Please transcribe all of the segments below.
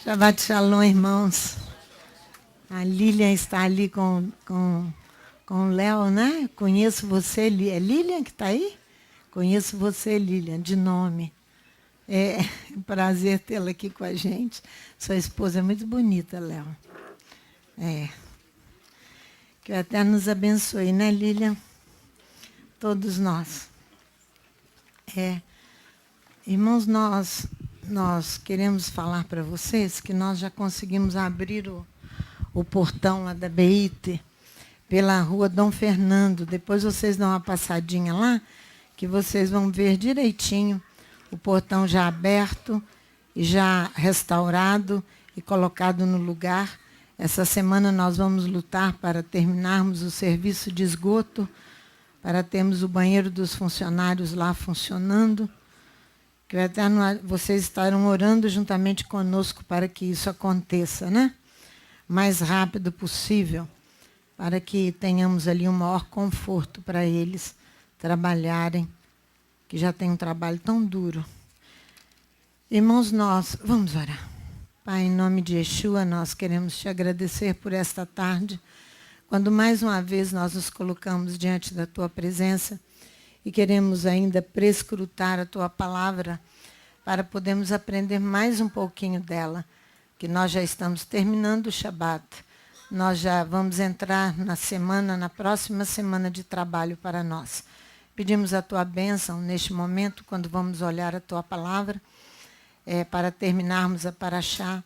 Shabbat Shalom, irmãos. A Lilian está ali com o Léo, né? Conheço você, é Lilian que está aí? Conheço você, Lilian, de nome. É um prazer tê-la aqui com a gente. Sua esposa é muito bonita, Léo. Que o Eterno nos abençoe, né, Lilian? Todos nós. Irmãos, nós queremos falar para vocês que nós já conseguimos abrir o portão lá da BIT pela rua Dom Fernando. Depois vocês dão uma passadinha lá, que vocês vão ver direitinho o portão já aberto e já restaurado e colocado no lugar. Essa semana nós vamos lutar para terminarmos o serviço de esgoto, para termos o banheiro dos funcionários lá funcionando. Que o Eterno, vocês estarão orando juntamente conosco para que isso aconteça, né? O mais rápido possível, para que tenhamos ali um maior conforto para eles trabalharem, que já tem um trabalho tão duro. Irmãos, nós vamos orar. Pai, em nome de Yeshua, nós queremos te agradecer por esta tarde, quando mais uma vez nós nos colocamos diante da tua presença e queremos ainda prescrutar a tua palavra para podermos aprender mais um pouquinho dela, que nós já estamos terminando o Shabat. Nós já vamos entrar na próxima semana de trabalho para nós. Pedimos a tua bênção neste momento, quando vamos olhar a tua palavra, para terminarmos a Parashá,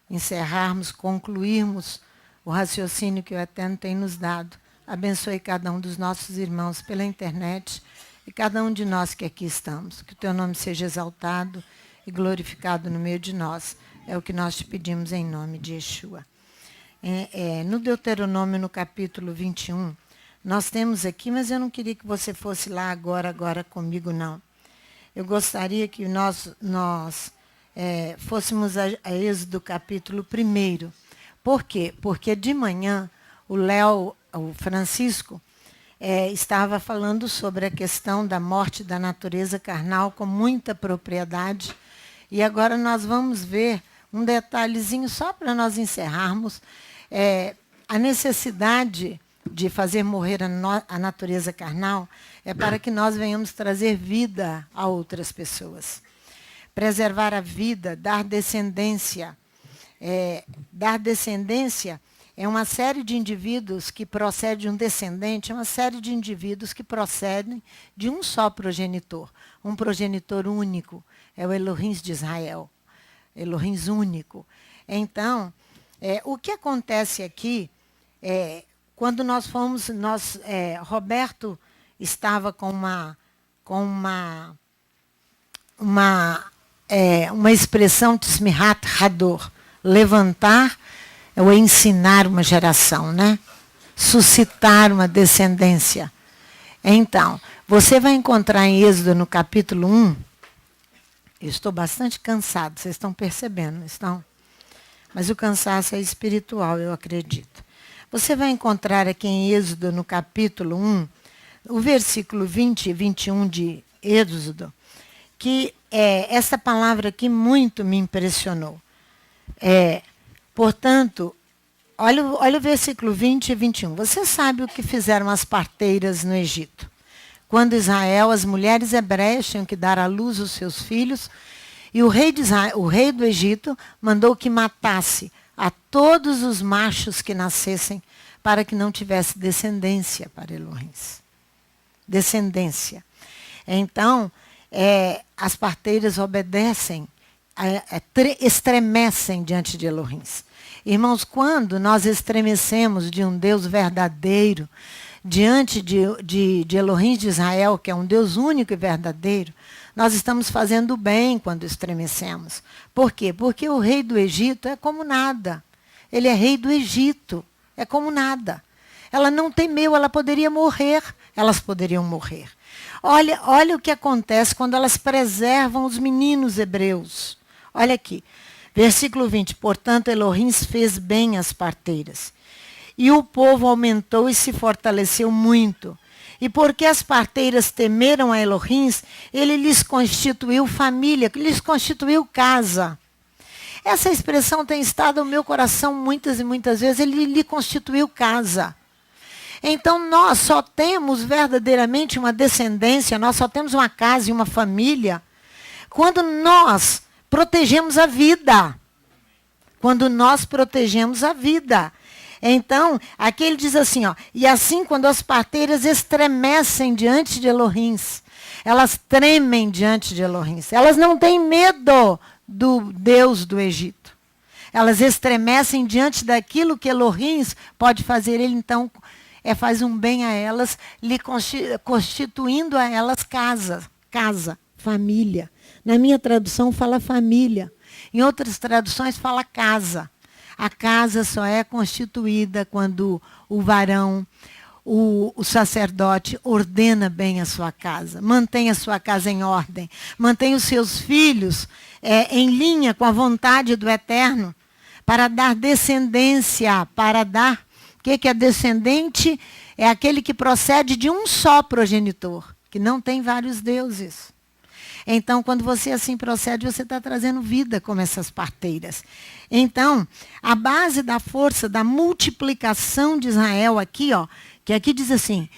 encerrarmos, concluirmos o raciocínio que o Eterno tem nos dado. Abençoe cada um dos nossos irmãos pela internet e cada um de nós que aqui estamos. Que o teu nome seja exaltado e glorificado no meio de nós. É o que nós te pedimos em nome de Yeshua. No Deuteronômio, no capítulo 21, nós temos aqui, mas eu não queria que você fosse lá agora comigo, não. Eu gostaria que nós fôssemos a Êxodo capítulo 1. Por quê? Porque de manhã o Francisco, estava falando sobre a questão da morte da natureza carnal com muita propriedade. E agora nós vamos ver um detalhezinho só para nós encerrarmos. A necessidade de fazer morrer a natureza carnal é para que nós venhamos trazer vida a outras pessoas. Preservar a vida, dar descendência. Dar descendência é uma série de indivíduos que procede de um descendente, é uma série de indivíduos que procedem de um só progenitor. Um progenitor único, é o Elohim de Israel. Elohim único. Então, o que acontece aqui, quando nós fomos, Roberto estava com uma expressão Tzmihat Hador, levantar ou ensinar uma geração, né? Suscitar uma descendência. Então, você vai encontrar em Êxodo, no capítulo 1, eu estou bastante cansado, vocês estão percebendo, não estão? Mas o cansaço é espiritual, eu acredito. Você vai encontrar aqui em Êxodo, no capítulo 1, o versículo 20 e 21 de Êxodo, que essa palavra aqui muito me impressionou. Portanto, olha o versículo 20 e 21. Você sabe o que fizeram as parteiras no Egito? Quando Israel, as mulheres hebreias tinham que dar à luz os seus filhos, e o rei do Egito mandou que matasse a todos os machos que nascessem, para que não tivesse descendência para Elohim. Descendência. Então, as parteiras obedecem, estremecem diante de Elohim. Irmãos, quando nós estremecemos de um Deus verdadeiro, diante de Elohim de Israel, que é um Deus único e verdadeiro, nós estamos fazendo bem quando estremecemos. Por quê? Porque o rei do Egito é como nada. Ele é rei do Egito, é como nada. Ela não temeu, ela poderia morrer, elas poderiam morrer. Olha o que acontece quando elas preservam os meninos hebreus. Olha aqui, versículo 20. Portanto, Elohim fez bem às parteiras. E o povo aumentou e se fortaleceu muito. E porque as parteiras temeram a Elohim, ele lhes constituiu família, lhes constituiu casa. Essa expressão tem estado no meu coração muitas e muitas vezes. Ele lhe constituiu casa. Então, nós só temos verdadeiramente uma descendência, nós só temos uma casa e uma família, quando nós protegemos a vida. Quando nós protegemos a vida. Então, aqui ele diz assim, ó, e assim quando as parteiras estremecem diante de Elohims, elas tremem diante de Elohims, elas não têm medo do Deus do Egito. Elas estremecem diante daquilo que Elohims pode fazer. Ele então faz um bem a elas, lhe constituindo a elas casa, família. Na minha tradução fala família. Em outras traduções fala casa. A casa só é constituída quando o varão, o sacerdote, ordena bem a sua casa, mantém a sua casa em ordem, mantém os seus filhos em linha com a vontade do Eterno, para dar descendência, para dar... O que é descendente? É aquele que procede de um só progenitor, que não tem vários deuses. Então, quando você assim procede, você está trazendo vida como essas parteiras. Então, a base da força da multiplicação de Israel aqui, ó, que aqui diz assim,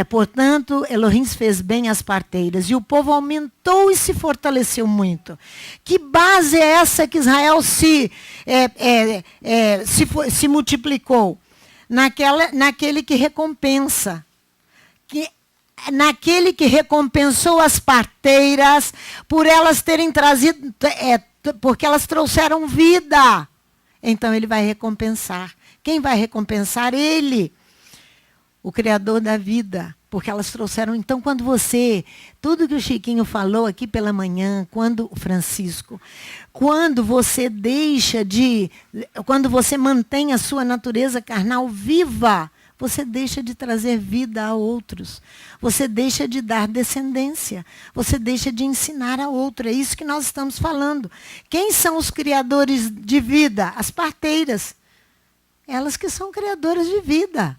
portanto, Elohim fez bem as parteiras, e o povo aumentou e se fortaleceu muito. Que base é essa que Israel se multiplicou? Naquele que recompensa. Naquele que recompensou as parteiras por elas terem trazido, porque elas trouxeram vida. Então ele vai recompensar. Quem vai recompensar? Ele, o Criador da vida. Porque elas trouxeram. Então, quando tudo que o Chiquinho falou aqui pela manhã, o Francisco, quando você quando você mantém a sua natureza carnal viva, você deixa de trazer vida a outros. Você deixa de dar descendência. Você deixa de ensinar a outro. É isso que nós estamos falando. Quem são os criadores de vida? As parteiras. Elas que são criadoras de vida.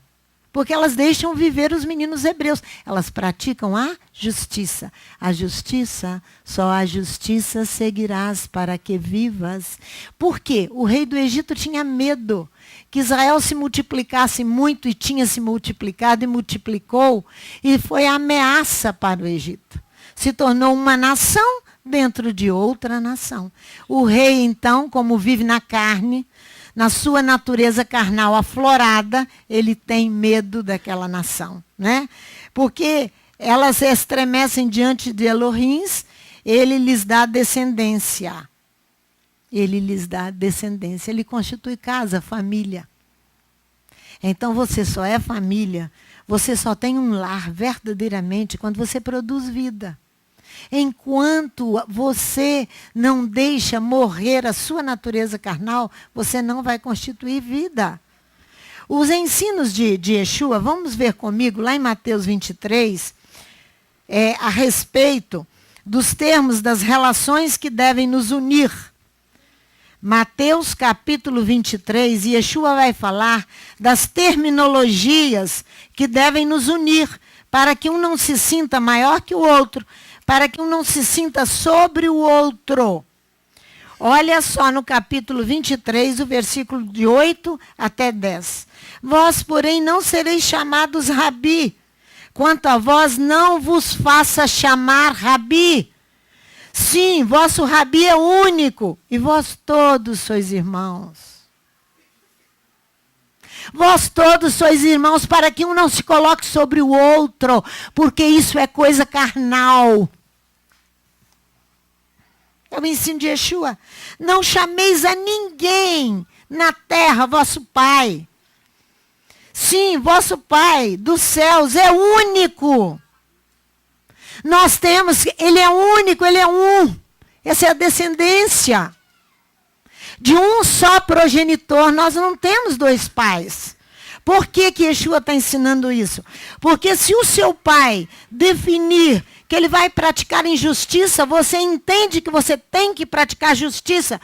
Porque elas deixam viver os meninos hebreus. Elas praticam a justiça. A justiça, só a justiça seguirás para que vivas. Por quê? O rei do Egito tinha medo que Israel se multiplicasse muito, e tinha se multiplicado e multiplicou, e foi ameaça para o Egito. Se tornou uma nação dentro de outra nação. O rei, então, como vive na carne, na sua natureza carnal aflorada, ele tem medo daquela nação, né? Porque elas estremecem diante de Elohims, ele lhes dá descendência. Ele lhes dá descendência. Ele constitui casa, família. Então você só é família, você só tem um lar verdadeiramente quando você produz vida. Enquanto você não deixa morrer a sua natureza carnal, você não vai constituir vida. Os ensinos de Yeshua, vamos ver comigo lá em Mateus 23, a respeito dos termos das relações que devem nos unir. Mateus capítulo 23, Yeshua vai falar das terminologias que devem nos unir, para que um não se sinta maior que o outro, para que um não se sinta sobre o outro. Olha só no capítulo 23, o versículo de 8 até 10. Vós, porém, não sereis chamados Rabi. Quanto a vós, não vos faça chamar Rabi. Sim, vosso Rabi é único, e vós todos sois irmãos. Vós todos sois irmãos, para que um não se coloque sobre o outro, porque isso é coisa carnal. É o ensino de Yeshua. Não chameis a ninguém na terra vosso Pai. Sim, vosso Pai dos céus é único. Nós temos, ele é único, ele é um. Essa é a descendência. De um só progenitor, nós não temos dois pais. Por que Yeshua está ensinando isso? Porque se o seu pai definir que ele vai praticar injustiça, você entende que você tem que praticar justiça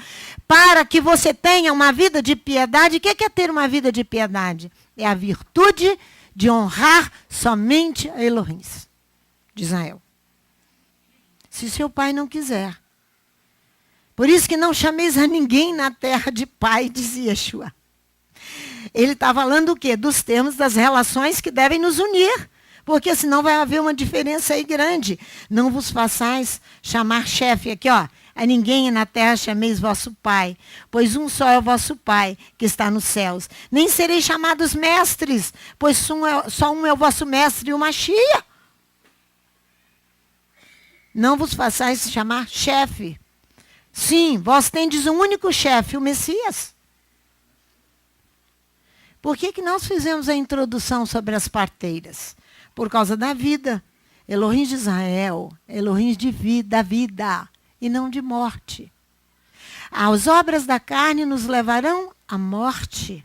para que você tenha uma vida de piedade. O que é ter uma vida de piedade? É a virtude de honrar somente a Elohim de Israel. Se seu pai não quiser. Por isso que não chameis a ninguém na terra de pai, dizia Yeshua. Ele está falando o quê? Dos termos das relações que devem nos unir. Porque senão vai haver uma diferença aí grande. Não vos façais chamar chefe. Aqui, ó. A ninguém na terra chameis vosso pai, pois um só é o vosso pai, que está nos céus. Nem sereis chamados mestres, pois só um é o vosso mestre, o Mashiach. Não vos façais chamar chefe. Sim, vós tendes um único chefe, o Messias. Por que nós fizemos a introdução sobre as parteiras? Por causa da vida. Elohim de Israel, Elohim de vida, da vida. E não de morte. As obras da carne nos levarão à morte.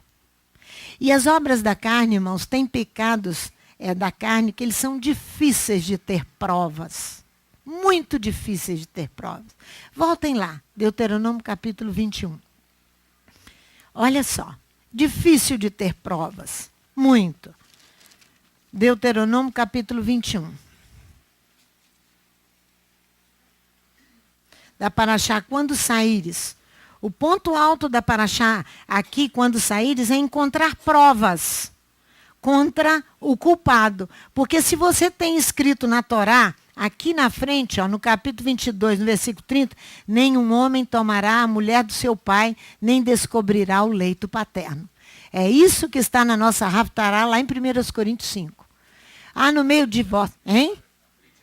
E as obras da carne, irmãos, têm pecados da carne que eles são difíceis de ter provas. Muito difíceis de ter provas. Voltem lá, Deuteronômio capítulo 21. Olha só, difícil de ter provas. Muito. Deuteronômio capítulo 21. Da Paraxá, quando saíres. O ponto alto da Paraxá, aqui, quando saíres, é encontrar provas contra o culpado. Porque se você tem escrito na Torá, aqui na frente, ó, no capítulo 22, no versículo 30, nenhum homem tomará a mulher do seu pai, nem descobrirá o leito paterno. É isso que está na nossa Haftará, lá em 1 Coríntios 5. Ah, no meio de vós, hein?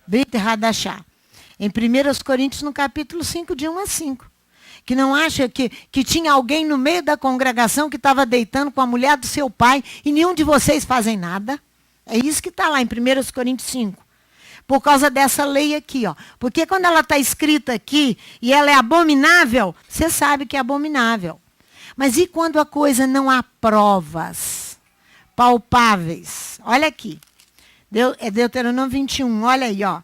Brit Hadashah. Em 1 Coríntios, no capítulo 5, de 1 a 5. Que não acha que tinha alguém no meio da congregação que estava deitando com a mulher do seu pai e nenhum de vocês fazem nada? É isso que está lá em 1 Coríntios 5. Por causa dessa lei aqui, ó. Porque quando ela está escrita aqui e ela é abominável, você sabe que é abominável. Mas e quando a coisa não há provas palpáveis? Olha aqui. É Deuteronômio 21, olha aí, ó.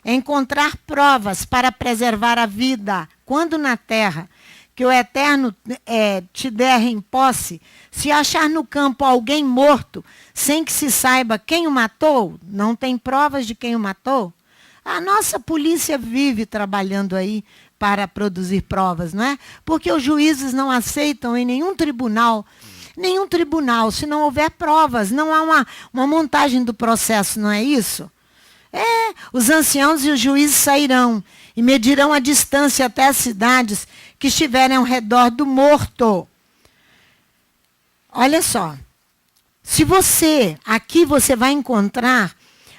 Encontrar provas para preservar a vida, quando na terra, que o Eterno te der em posse, se achar no campo alguém morto, sem que se saiba quem o matou, não tem provas de quem o matou, a nossa polícia vive trabalhando aí para produzir provas, não é? Porque os juízes não aceitam em nenhum tribunal, se não houver provas, não há uma montagem do processo, não é isso? Os anciãos e os juízes sairão e medirão a distância até as cidades que estiverem ao redor do morto. Olha só, aqui você vai encontrar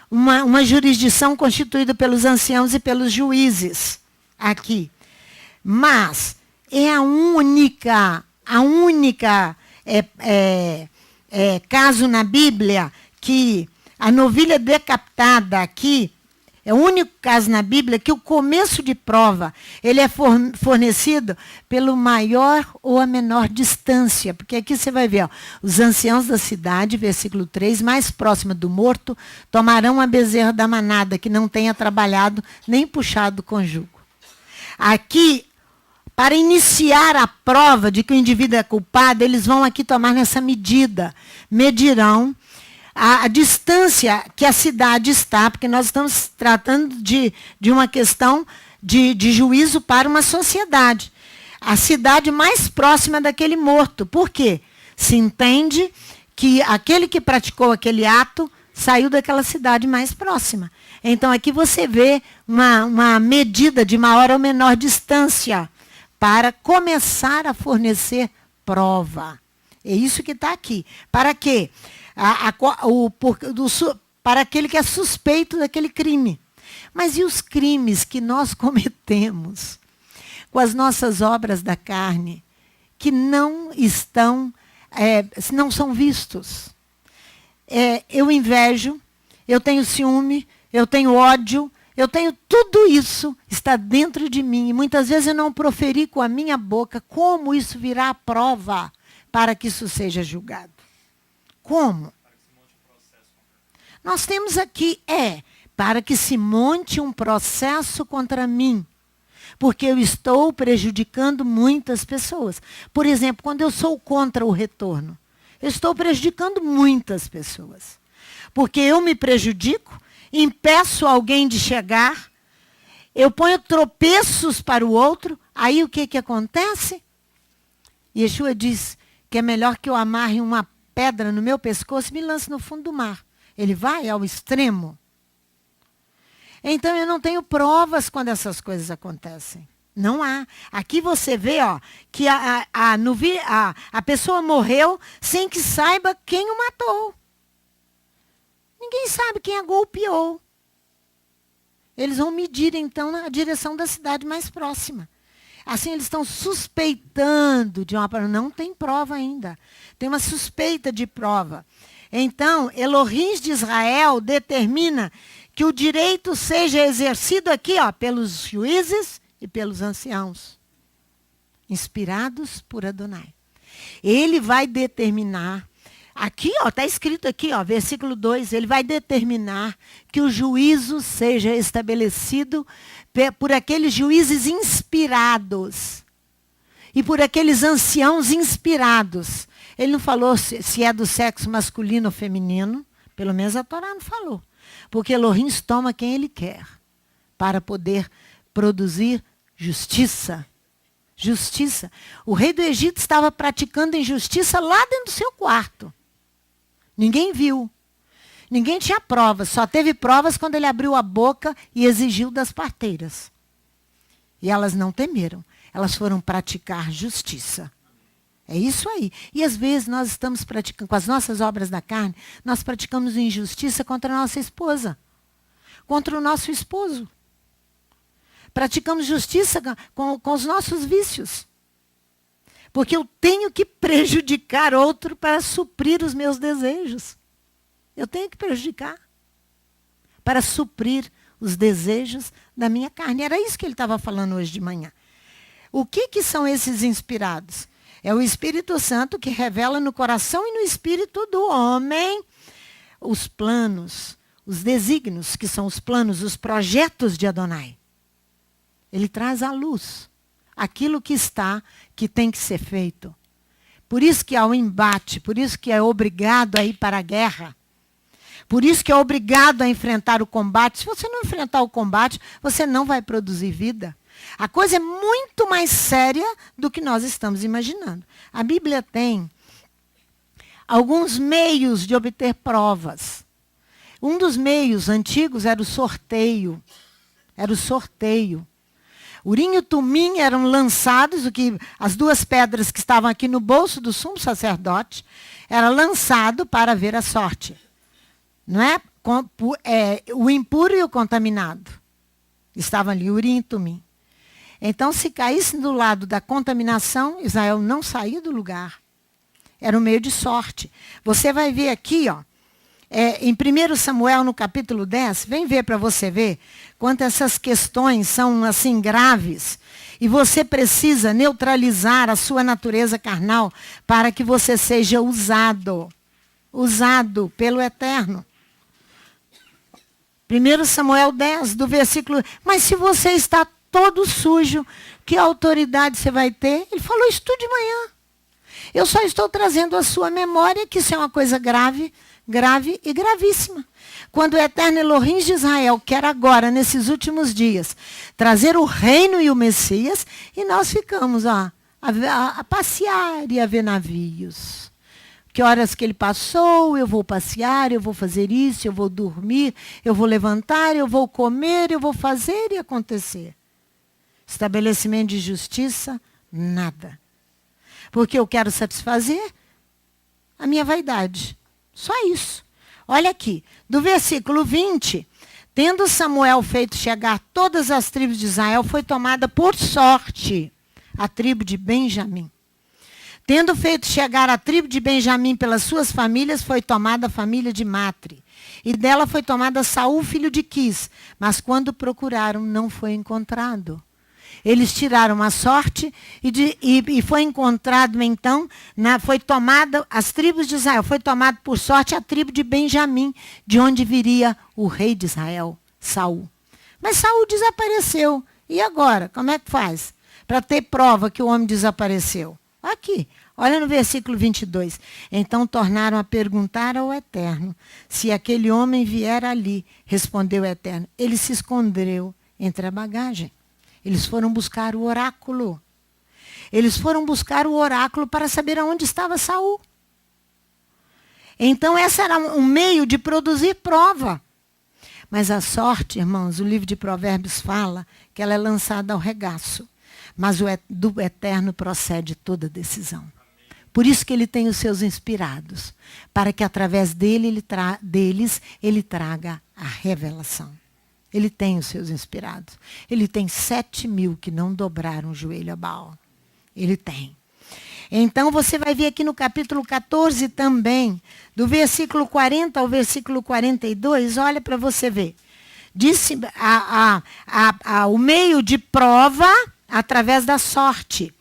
uma jurisdição constituída pelos anciãos e pelos juízes, aqui. Mas é a única caso na Bíblia que a novilha decapitada aqui, é o único caso na Bíblia que o começo de prova, ele é fornecido pelo maior ou a menor distância. Porque aqui você vai ver, ó, os anciãos da cidade, versículo 3, mais próxima do morto, tomarão a bezerra da manada, que não tenha trabalhado nem puxado com jugo. Aqui, para iniciar a prova de que o indivíduo é culpado, eles vão aqui tomar nessa medida. Medirão a distância que a cidade está, porque nós estamos tratando de uma questão de juízo para uma sociedade. A cidade mais próxima daquele morto. Por quê? Se entende que aquele que praticou aquele ato saiu daquela cidade mais próxima. Então, aqui você vê uma medida de maior ou menor distância para começar a fornecer prova. É isso que está aqui. Para quê? Para aquele que é suspeito daquele crime. Mas e os crimes que nós cometemos com as nossas obras da carne, que não são vistos? Eu invejo, eu tenho ciúme, eu tenho ódio, eu tenho tudo isso, está dentro de mim. E muitas vezes eu não proferi com a minha boca. Como isso virá à prova para que isso seja julgado? Como? Nós temos aqui, para que se monte um processo contra mim. Porque eu estou prejudicando muitas pessoas. Por exemplo, quando eu sou contra o retorno, eu estou prejudicando muitas pessoas. Porque eu me prejudico, impeço alguém de chegar, eu ponho tropeços para o outro, Aí o que acontece? Yeshua diz que é melhor que eu amarre uma pedra no meu pescoço e me lance no fundo do mar. Ele vai ao extremo. Então eu não tenho provas quando essas coisas acontecem. Não há. Aqui você vê que a pessoa morreu sem que saiba quem o matou. Ninguém sabe quem a golpeou. Eles vão medir, então, na direção da cidade mais próxima. Assim, eles estão suspeitando de uma prova. Não tem prova ainda. Tem uma suspeita de prova. Então, Elohim de Israel determina que o direito seja exercido aqui, pelos juízes e pelos anciãos, inspirados por Adonai. Ele vai determinar, aqui, está escrito aqui, versículo 2, ele vai determinar que o juízo seja estabelecido por aqueles juízes inspirados e por aqueles anciãos inspirados. Ele não falou se é do sexo masculino ou feminino, pelo menos a Torá não falou. Porque Elohim toma quem ele quer para poder produzir justiça. Justiça. O rei do Egito estava praticando injustiça lá dentro do seu quarto. Ninguém viu. Ninguém tinha provas. Só teve provas quando ele abriu a boca e exigiu das parteiras. E elas não temeram. Elas foram praticar justiça. É isso aí. E às vezes nós estamos praticando, com as nossas obras da carne, nós praticamos injustiça contra a nossa esposa, contra o nosso esposo. Praticamos justiça com os nossos vícios. Porque eu tenho que prejudicar outro para suprir os meus desejos. Eu tenho que prejudicar para suprir os desejos da minha carne. Era isso que ele estava falando hoje de manhã. O que são esses inspirados? É o Espírito Santo que revela no coração e no espírito do homem os planos, os desígnios, que são os planos, os projetos de Adonai. Ele traz à luz aquilo que tem que ser feito. Por isso que há o embate, por isso que é obrigado a ir para a guerra. Por isso que é obrigado a enfrentar o combate. Se você não enfrentar o combate, você não vai produzir vida. A coisa é muito mais séria do que nós estamos imaginando. A Bíblia tem alguns meios de obter provas. Um dos meios antigos era o sorteio. Era o sorteio. Urim e Tumim eram lançados, as duas pedras que estavam aqui no bolso do sumo sacerdote, era lançado para ver a sorte. Não é? O impuro e o contaminado. Estavam ali, Urim e Tumim. Então, se caísse do lado da contaminação, Israel não saía do lugar. Era um meio de sorte. Você vai ver aqui, em 1 Samuel, no capítulo 10, vem ver para você ver quanto essas questões são assim graves. E você precisa neutralizar a sua natureza carnal para que você seja usado pelo Eterno. 1 Samuel 10, do versículo... Mas se você está todo sujo, que autoridade você vai ter? Ele falou isso tudo de manhã. Eu só estou trazendo à sua memória que isso é uma coisa grave e gravíssima. Quando o Eterno Elohim de Israel quer agora, nesses últimos dias, trazer o reino e o Messias, e nós ficamos a passear e a ver navios. Que horas que ele passou, eu vou passear, eu vou fazer isso, eu vou dormir, eu vou levantar, eu vou comer, eu vou fazer e acontecer. Estabelecimento de justiça, nada. Porque eu quero satisfazer a minha vaidade. Só isso. Olha aqui, do versículo 20, tendo Samuel feito chegar todas as tribos de Israel, foi tomada por sorte a tribo de Benjamim. Tendo feito chegar a tribo de Benjamim pelas suas famílias, foi tomada a família de Matre. E dela foi tomada Saul, filho de Quis. Mas quando procuraram, não foi encontrado. Eles tiraram a sorte e foi encontrado, então, foi tomada, as tribos de Israel, foi tomada por sorte a tribo de Benjamim, de onde viria o rei de Israel, Saul. Mas Saul desapareceu. E agora? Como é que faz? Para ter prova que o homem desapareceu. Aqui, olha no versículo 22. Então tornaram a perguntar ao Eterno se aquele homem vier ali. Respondeu o Eterno. Ele se escondeu entre a bagagem. Eles foram buscar o oráculo. Eles foram buscar o oráculo para saber aonde estava Saul. Então, esse era um meio de produzir prova. Mas a sorte, irmãos, o livro de Provérbios fala que ela é lançada ao regaço. Mas do eterno procede toda decisão. Por isso que ele tem os seus inspirados. Para que através deles ele traga a revelação. Ele tem os seus inspirados. Ele tem 7.000 que não dobraram o joelho a Baal. Ele tem. Então, você vai ver aqui no capítulo 14 também, do versículo 40 ao versículo 42, olha para você ver. Disse o meio de prova através da sorte.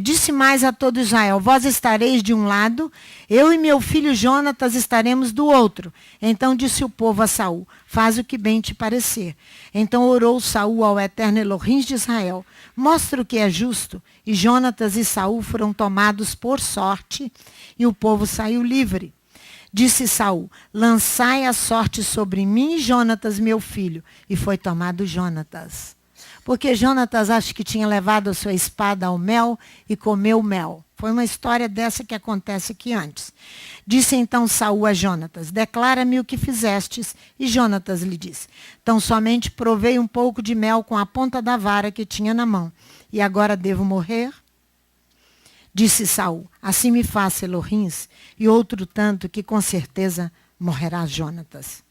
Disse mais a todo Israel, vós estareis de um lado, eu e meu filho Jonatas estaremos do outro. Então disse o povo a Saul, faz o que bem te parecer. Então orou Saul ao eterno Elohim de Israel, mostra o que é justo. E Jonatas e Saul foram tomados por sorte, e o povo saiu livre. Disse Saul, lançai a sorte sobre mim e Jonatas, meu filho. E foi tomado Jonatas. Porque Jonatas acho que tinha levado a sua espada ao mel e comeu o mel. Foi uma história dessa que acontece aqui antes. Disse então Saul a Jonatas, declara-me o que fizestes. E Jonatas lhe disse, tão somente provei um pouco de mel com a ponta da vara que tinha na mão. E agora devo morrer? Disse Saul, assim me faça Elohins, e outro tanto que com certeza morrerá Jonatas.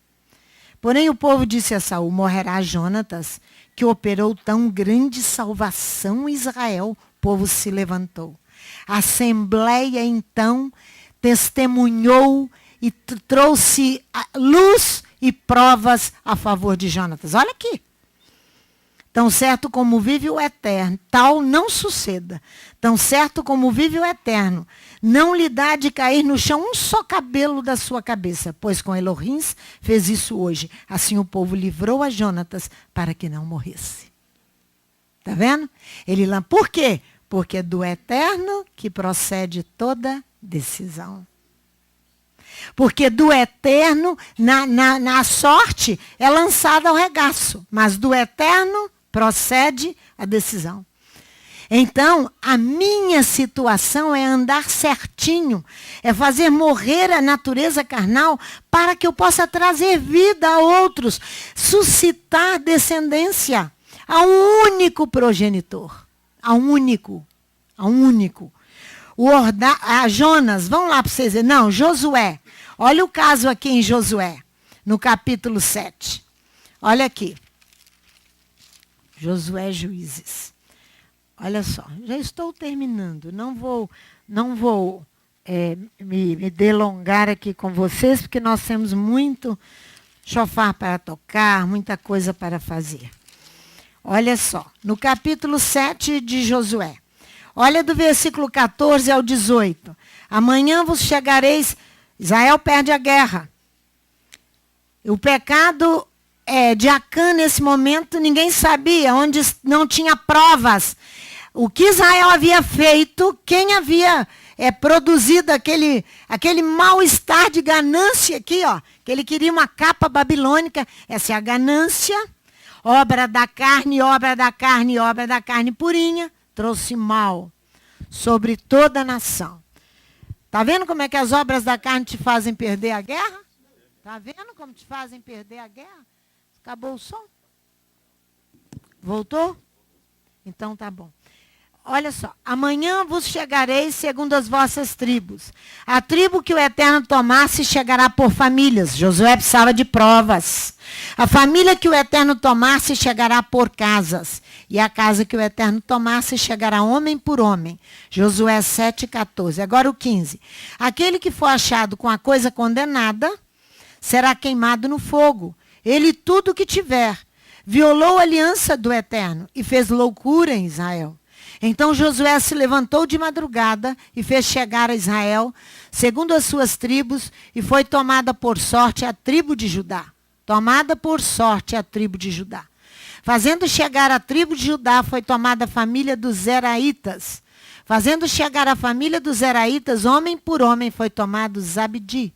Porém o povo disse a Saul, morrerá Jonatas, que operou tão grande salvação em Israel. O povo se levantou. A assembleia então testemunhou e trouxe luz e provas a favor de Jonatas. Olha aqui. Tão certo como vive o Eterno, tal não suceda. Tão certo como vive o Eterno, não lhe dá de cair no chão um só cabelo da sua cabeça, pois com Elohim fez isso hoje. Assim o povo livrou a Jonatas para que não morresse. Está vendo? Por quê? Porque é do Eterno que procede toda decisão. Porque do Eterno, na sorte, é lançada ao regaço, mas do Eterno procede a decisão. Então, a minha situação é andar certinho, é fazer morrer a natureza carnal para que eu possa trazer vida a outros, suscitar descendência a um único progenitor, a um único. A Jonas, vamos lá para vocês verem. Não, Josué. Olha o caso aqui em Josué, no capítulo 7. Olha aqui. Josué Juízes. Olha só, já estou terminando. Não vou me delongar aqui com vocês, porque nós temos muito chofar para tocar, muita coisa para fazer. Olha só, no capítulo 7 de Josué. Olha do versículo 14 ao 18. Amanhã vos chegareis... Israel perde a guerra. O pecado de Acã, nesse momento, ninguém sabia, onde não tinha provas. O que Israel havia feito, quem havia produzido aquele mal-estar de ganância aqui, ó, que ele queria uma capa babilônica. Essa é a ganância, obra da carne, obra da carne, obra da carne purinha, trouxe mal sobre toda a nação. Está vendo como é que as obras da carne te fazem perder a guerra? Está vendo como te fazem perder a guerra? Acabou o som? Voltou? Então tá bom. Olha só. Amanhã vos chegareis segundo as vossas tribos. A tribo que o Eterno tomasse chegará por famílias. Josué precisava de provas. A família que o Eterno tomasse chegará por casas. E a casa que o Eterno tomasse chegará homem por homem. Josué 7,14. Agora o 15. Aquele que for achado com a coisa condenada será queimado no fogo. Ele tudo que tiver. Violou a aliança do Eterno e fez loucura em Israel. Então Josué se levantou de madrugada e fez chegar a Israel, segundo as suas tribos, e foi tomada por sorte a tribo de Judá. Tomada por sorte a tribo de Judá. Fazendo chegar a tribo de Judá, foi tomada a família dos Zeraitas. Fazendo chegar a família dos Zeraitas, homem por homem, foi tomado Zabdi.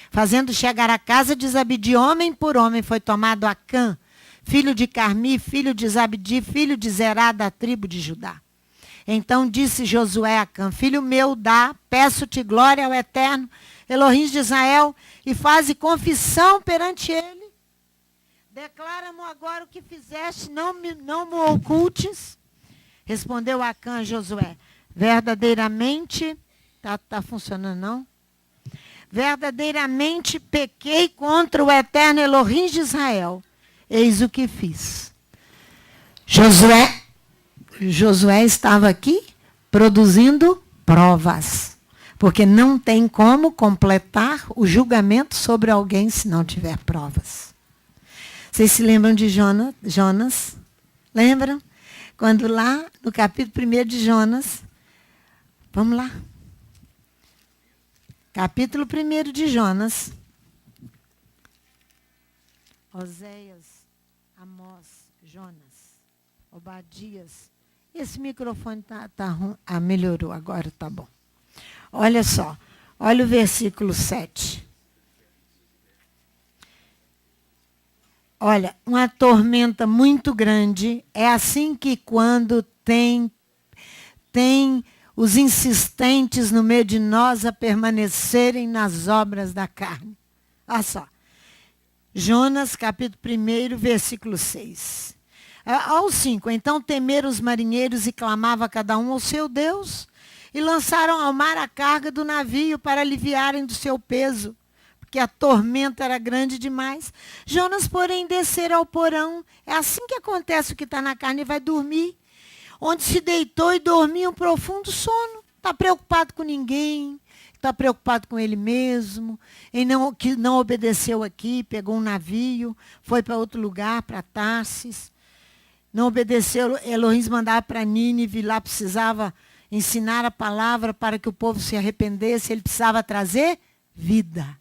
Fazendo chegar a casa de Zabdi, homem por homem, foi tomado Acã, filho de Carmi, filho de Zabdi, filho de Zerá, da tribo de Judá. Então disse Josué a Acã: filho meu, peço-te glória ao Eterno, Elohim de Israel, e faze confissão perante ele. Declara-me agora o que fizeste, não me ocultes. Respondeu Acã a Josué: verdadeiramente, tá funcionando não? Verdadeiramente pequei contra o Eterno Elohim de Israel. Eis o que fiz. Josué estava aqui produzindo provas. Porque não tem como completar o julgamento sobre alguém se não tiver provas. Vocês se lembram de Jonas? Lembram? Quando lá no capítulo 1 de Jonas, vamos lá. Capítulo 1 de Jonas. Oséias, Amós, Jonas, Obadias. Esse microfone tá ruim. Ah, melhorou, agora tá bom. Olha só, olha o versículo 7. Olha, uma tormenta muito grande é assim que quando tem os insistentes no meio de nós a permanecerem nas obras da carne. Olha só. Jonas, capítulo 1, versículo 6. Ao 5, então temeram os marinheiros e clamava cada um ao seu Deus, e lançaram ao mar a carga do navio para aliviarem do seu peso, porque a tormenta era grande demais. Jonas, porém, descer ao porão. É assim que acontece o que está na carne, e vai dormir. Onde se deitou e dormia um profundo sono. Está preocupado com ninguém, está preocupado com ele mesmo, que não obedeceu aqui, pegou um navio, foi para outro lugar, para Tarsis. Não obedeceu, Elohim mandava para Nínive, lá precisava ensinar a palavra para que o povo se arrependesse, ele precisava trazer vida.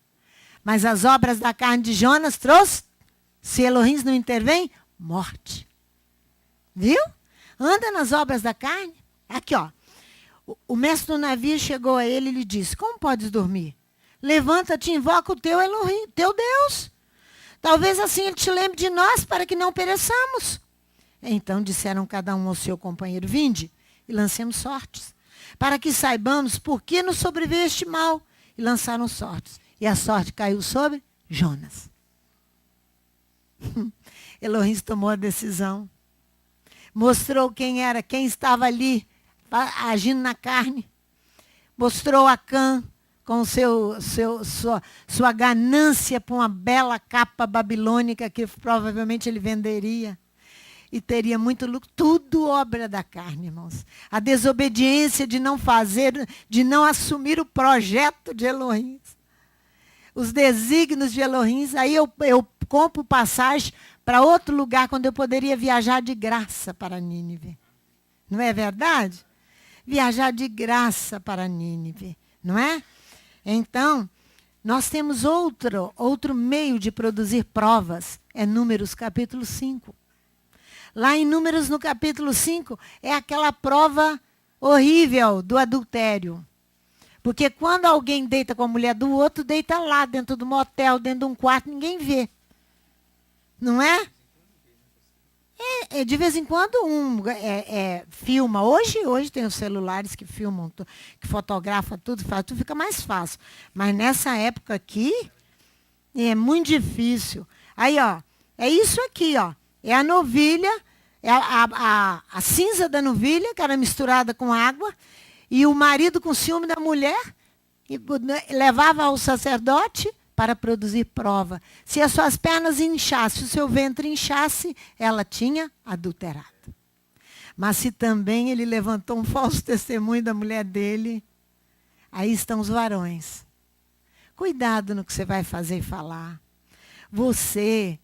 Mas as obras da carne de Jonas trouxe, se Elohim não intervém, morte. Viu? Anda nas obras da carne. Aqui, ó. O mestre do navio chegou a ele e lhe disse: como podes dormir? Levanta-te e invoca o teu Elohim, teu Deus. Talvez assim ele te lembre de nós, para que não pereçamos. Então disseram cada um ao seu companheiro: vinde e lancemos sortes, para que saibamos por que nos sobreveio este mal. E lançaram sortes. E a sorte caiu sobre Jonas. Elohim tomou a decisão. Mostrou quem era, quem estava ali, agindo na carne. Mostrou Acã com sua ganância por uma bela capa babilônica que provavelmente ele venderia. E teria muito lucro. Tudo obra da carne, irmãos. A desobediência de não fazer, de não assumir o projeto de Elohim. Os desígnios de Elohim. Aí eu compro passagem para outro lugar, quando eu poderia viajar de graça para Nínive. Não é verdade? Viajar de graça para Nínive, não é? Então, nós temos outro meio de produzir provas. É Números capítulo 5. Lá em Números, no capítulo 5, é aquela prova horrível do adultério. Porque quando alguém deita com a mulher do outro, deita lá, dentro do motel, dentro de um quarto, ninguém vê. Não é? De vez em quando filma. Hoje tem os celulares que filmam, que fotografam tudo, fica mais fácil. Mas nessa época aqui, é muito difícil. Aí, ó, é isso aqui, ó. É a novilha, é a cinza da novilha, que era misturada com água, e o marido com ciúme da mulher, levava ao sacerdote para produzir prova. Se as suas pernas inchassem, o seu ventre inchasse, ela tinha adulterado. Mas se também ele levantou um falso testemunho da mulher dele, aí estão os varões. Cuidado no que você vai fazer e falar. Você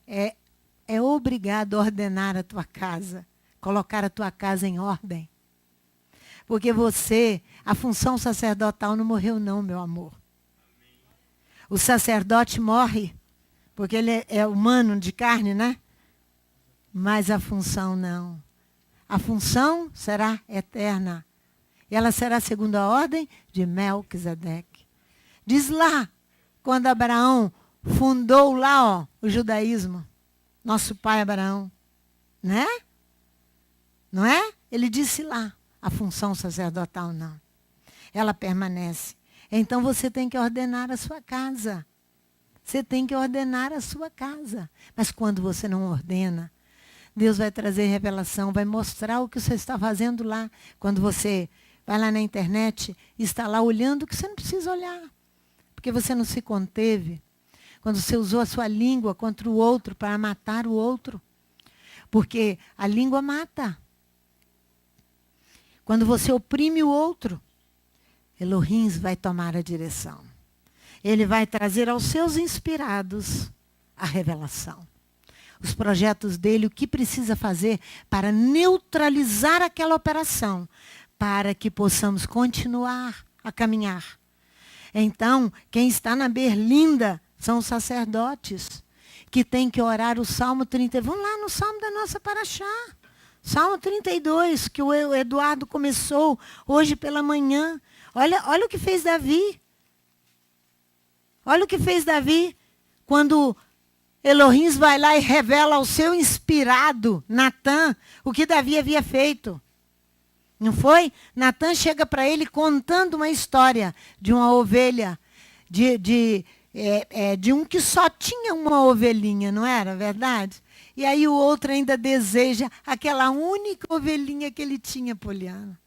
é obrigado a ordenar a tua casa, colocar a tua casa em ordem. Porque a função sacerdotal não morreu não, meu amor. O sacerdote morre, porque ele é humano, de carne, né? Mas a função não. A função será eterna. E ela será segundo a ordem de Melquisedeque. Diz lá, quando Abraão fundou lá, ó, o judaísmo. nosso pai Abraão, né? Não é? Ele disse lá, a função sacerdotal não. Ela permanece. Então você tem que ordenar a sua casa. Você tem que ordenar a sua casa. Mas quando você não ordena, Deus vai trazer revelação, vai mostrar o que você está fazendo lá. Quando você vai lá na internet e está lá olhando o que você não precisa olhar. Porque você não se conteve. Quando você usou a sua língua contra o outro para matar o outro. Porque a língua mata. Quando você oprime o outro, Elohim vai tomar a direção. Ele vai trazer aos seus inspirados a revelação. Os projetos dele, o que precisa fazer para neutralizar aquela operação, para que possamos continuar a caminhar. Então, quem está na berlinda são os sacerdotes, que têm que orar o Salmo 30. Vamos lá no Salmo da nossa Paraxá. Salmo 32, que o Eduardo começou hoje pela manhã. Olha o que fez Davi. Olha o que fez Davi quando Elohim vai lá e revela ao seu inspirado, Natã, o que Davi havia feito. Não foi? Natã chega para ele contando uma história de uma ovelha, de um que só tinha uma ovelhinha, não era verdade? E aí o outro ainda deseja aquela única ovelhinha que ele tinha, Poliana.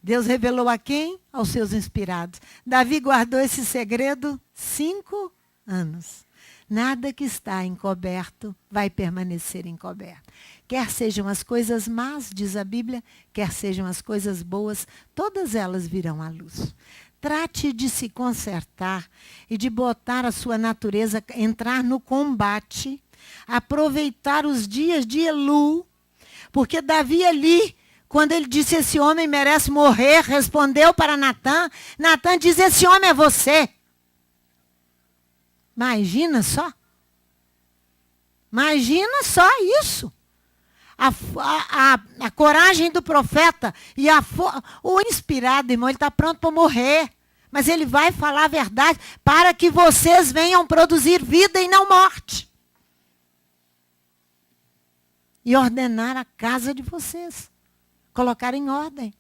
Deus revelou a quem? Aos seus inspirados. Davi guardou esse segredo 5 anos. Nada que está encoberto vai permanecer encoberto. Quer sejam as coisas más, diz a Bíblia, quer sejam as coisas boas, todas elas virão à luz. Trate de se consertar e de botar a sua natureza, entrar no combate, aproveitar os dias de Elu, porque Davi ali, quando ele disse esse homem merece morrer, respondeu para Natã, Natã diz, esse homem é você. Imagina só. Imagina só isso. A coragem do profeta e o inspirado, irmão, ele está pronto para morrer. Mas ele vai falar a verdade para que vocês venham produzir vida e não morte. E ordenar a casa de vocês. Colocar em ordem.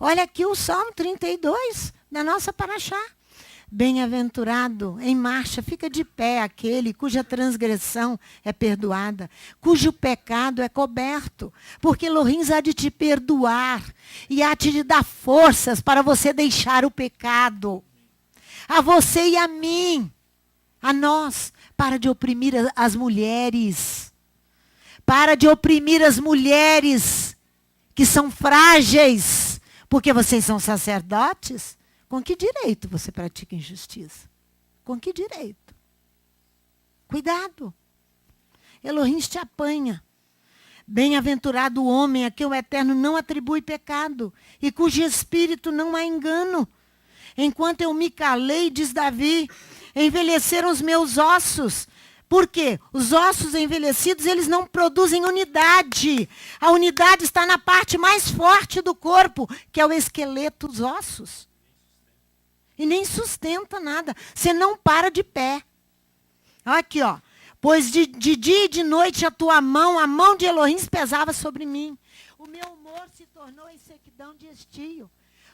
Olha aqui o Salmo 32 da nossa Paraxá. Bem-aventurado, em marcha, fica de pé aquele cuja transgressão é perdoada, cujo pecado é coberto, porque Elohim há de te perdoar e há de te dar forças para você deixar o pecado. A você e a mim, a nós, para de oprimir as mulheres. Para de oprimir as mulheres que são frágeis, porque vocês são sacerdotes. Com que direito você pratica injustiça? Com que direito? Cuidado. Elohim te apanha. Bem-aventurado o homem a quem o Eterno não atribui pecado e cujo espírito não há engano. Enquanto eu me calei, diz Davi, envelheceram os meus ossos. Por quê? Os ossos envelhecidos, eles não produzem unidade. A unidade está na parte mais forte do corpo, que é o esqueleto, os ossos. E nem sustenta nada. Você não para de pé. Aqui, ó. Pois de dia e de noite a tua mão, a mão de Elohim pesava sobre mim. O meu humor se tornou em sequidão de estio.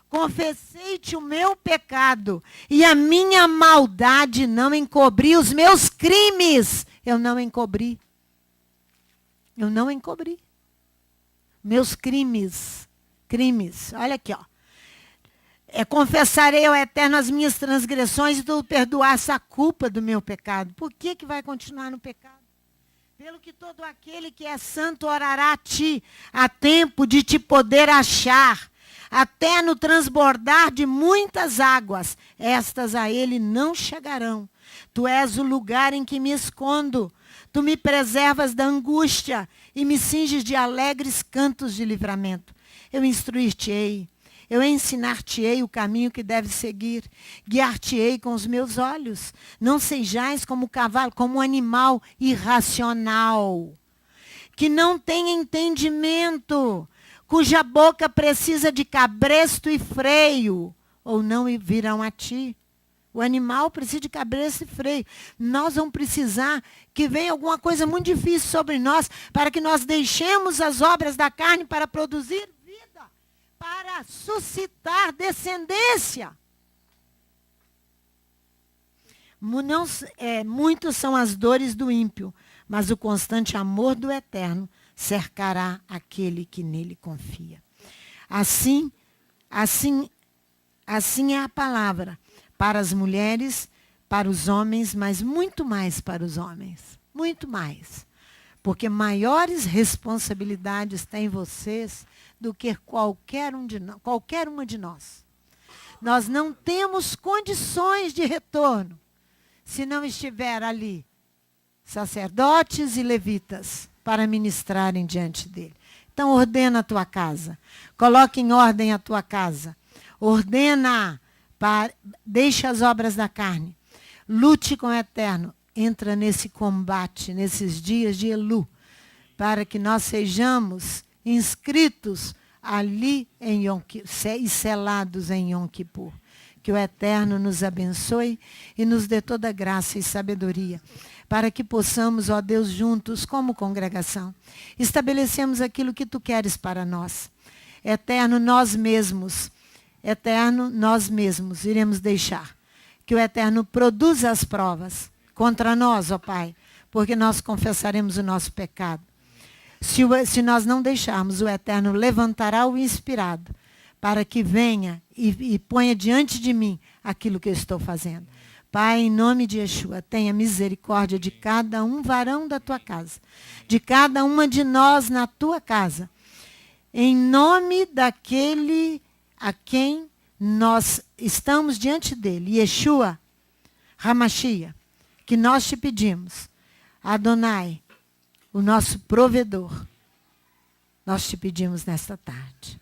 Confessei-te o meu pecado e a minha maldade não encobri. Os meus crimes eu não encobri. Eu não encobri. Meus crimes. Olha aqui, ó. Confessarei ao Eterno as minhas transgressões e tu perdoaste a culpa do meu pecado. Por que vai continuar no pecado? Pelo que todo aquele que é santo orará a ti, a tempo de te poder achar, até no transbordar de muitas águas, estas a ele não chegarão. Tu és o lugar em que me escondo, tu me preservas da angústia e me cinges de alegres cantos de livramento. Eu instruir-te-ei. Eu ensinar-te-ei o caminho que deves seguir, guiar-te-ei com os meus olhos. Não sejais como o cavalo, como um animal irracional, que não tem entendimento, cuja boca precisa de cabresto e freio, ou não virão a ti. O animal precisa de cabeça e freio. Nós vamos precisar que venha alguma coisa muito difícil sobre nós para que nós deixemos as obras da carne para produzir vida, para suscitar descendência. Muitos são as dores do ímpio, mas o constante amor do Eterno cercará aquele que nele confia. Assim é a palavra para as mulheres, para os homens, mas muito mais para os homens. Muito mais. Porque maiores responsabilidades têm vocês do que qualquer uma de nós. Nós não temos condições de retorno se não estiver ali sacerdotes e levitas para ministrarem diante dele. Então ordena a tua casa. Coloque em ordem a tua casa. Ordena, deixa as obras da carne. Lute com o Eterno. Entra nesse combate, nesses dias de Elu, para que nós sejamos inscritos ali em Yom Kippur, e selados em Yom Kippur. Que o Eterno nos abençoe e nos dê toda graça e sabedoria, para que possamos, ó Deus, juntos, como congregação, estabelecemos aquilo que Tu queres para nós. Eterno, nós mesmos iremos deixar que o Eterno produza as provas contra nós, ó Pai, porque nós confessaremos o nosso pecado. Se nós não deixarmos, o Eterno levantará o inspirado para que venha e ponha diante de mim aquilo que eu estou fazendo. Pai, em nome de Yeshua, tenha misericórdia de cada um varão da tua casa, de cada uma de nós na tua casa, em nome daquele a quem nós estamos diante dele, Yeshua, Hamashia, que nós te pedimos, Adonai, o nosso provedor, nós te pedimos nesta tarde.